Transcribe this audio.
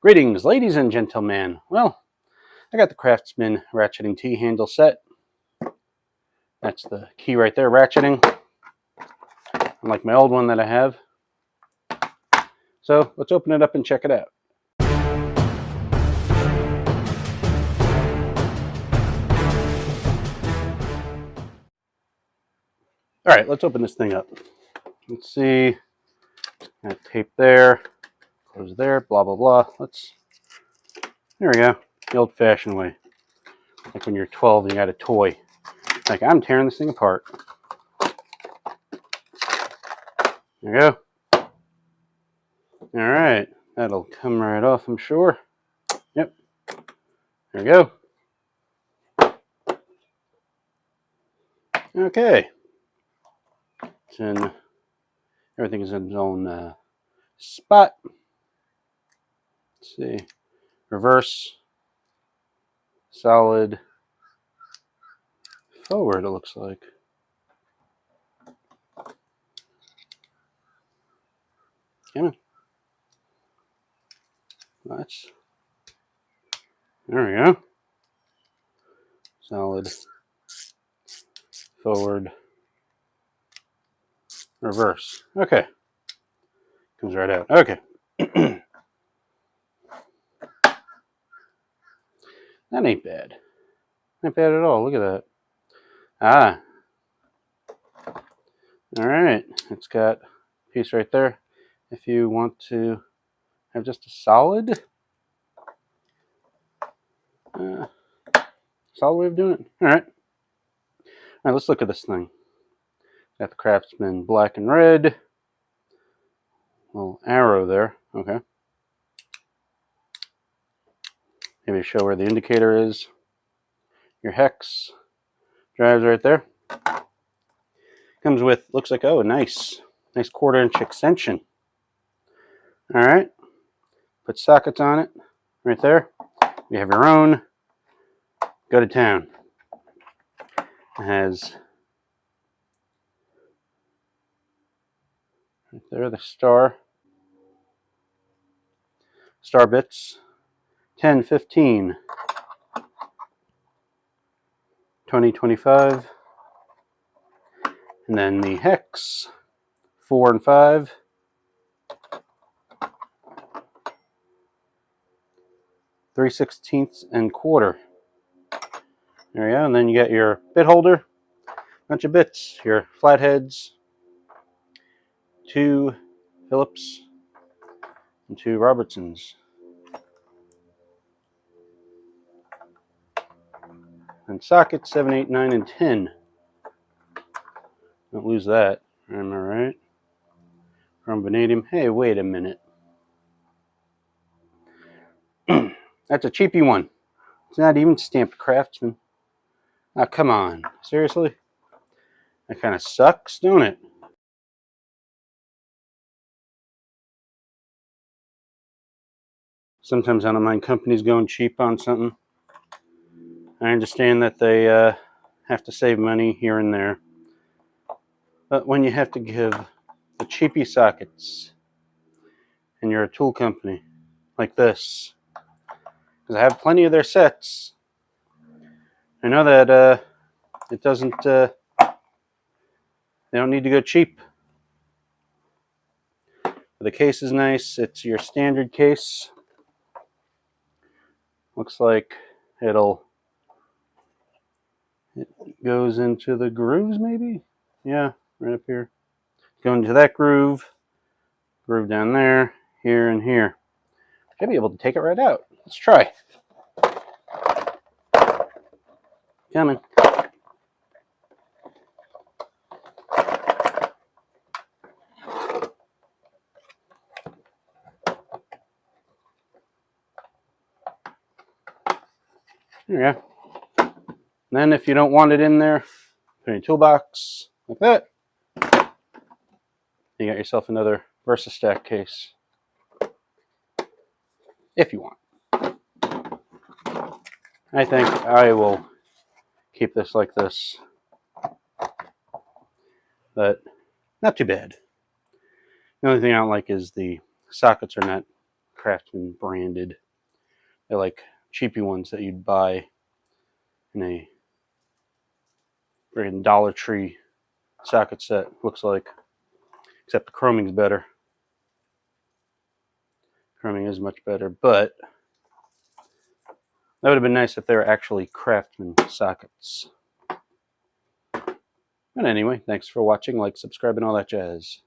Greetings, ladies and gentlemen. Well, I got the Craftsman ratcheting T-handle set. That's the key right there, ratcheting. Unlike my old one that I have. So let's open it up and check it out. All right, let's open this thing up. Let's see. Got tape there, close there, blah, blah, blah. There we go. The old-fashioned way. Like when you're 12 and you got a toy. Like, I'm tearing this thing apart. There you go. All right, that'll come right off, I'm sure. Yep. There we go. Okay. Everything is in its own spot. Let's see. Reverse, solid, forward, it looks like. Come on. There we go. Solid, forward, reverse. Okay. Comes right out. Okay. That ain't bad. Not bad at all. Look at that. Ah. All right. It's got a piece right there. If you want to have just a solid way of doing it. All right. All right, let's look at this thing. Got the Craftsman black and red. Little arrow there. Okay. Maybe show where the indicator is. Your hex drives right there. Comes with, looks like, oh, nice 1/4-inch extension. All right. Put sockets on it right there. You have your own. Go to town. It has right there the star bits. 10, 15, 20, 25. And then the hex, 4 and 5. 3/16 and 1/4. There you go. And then you got your bit holder, bunch of bits, your flatheads, 2 Phillips, and 2 Robertsons. And sockets 7, 8, 9, and 10. Don't lose that. Am I right? From vanadium. Hey, wait a minute. That's a cheapy one. It's not even stamped Craftsman. Oh, come on. Seriously? That kind of sucks, don't it? Sometimes I don't mind companies going cheap on something. I understand that they have to save money here and there. But when you have to give the cheapy sockets and you're a tool company like this, because I have plenty of their sets, I know that it doesn't, they don't need to go cheap. The case is nice. It's your standard case. Looks like it goes into the grooves, maybe? Yeah, right up here. Go into that groove down there, here, and here. Should be able to take it right out. Let's try. Coming. There you go. And then if you don't want it in there, put it in your toolbox like that. You got yourself another Versastack case. If you want. I think I will keep this like this. But not too bad. The only thing I don't like is the sockets are not Craftsman branded. They're like cheapy ones that you'd buy in a freaking Dollar Tree socket set, looks like. Except the chroming's better. Chroming is much better, but that would have been nice if they were actually Craftsman sockets. But anyway, thanks for watching, like, subscribe, and all that jazz.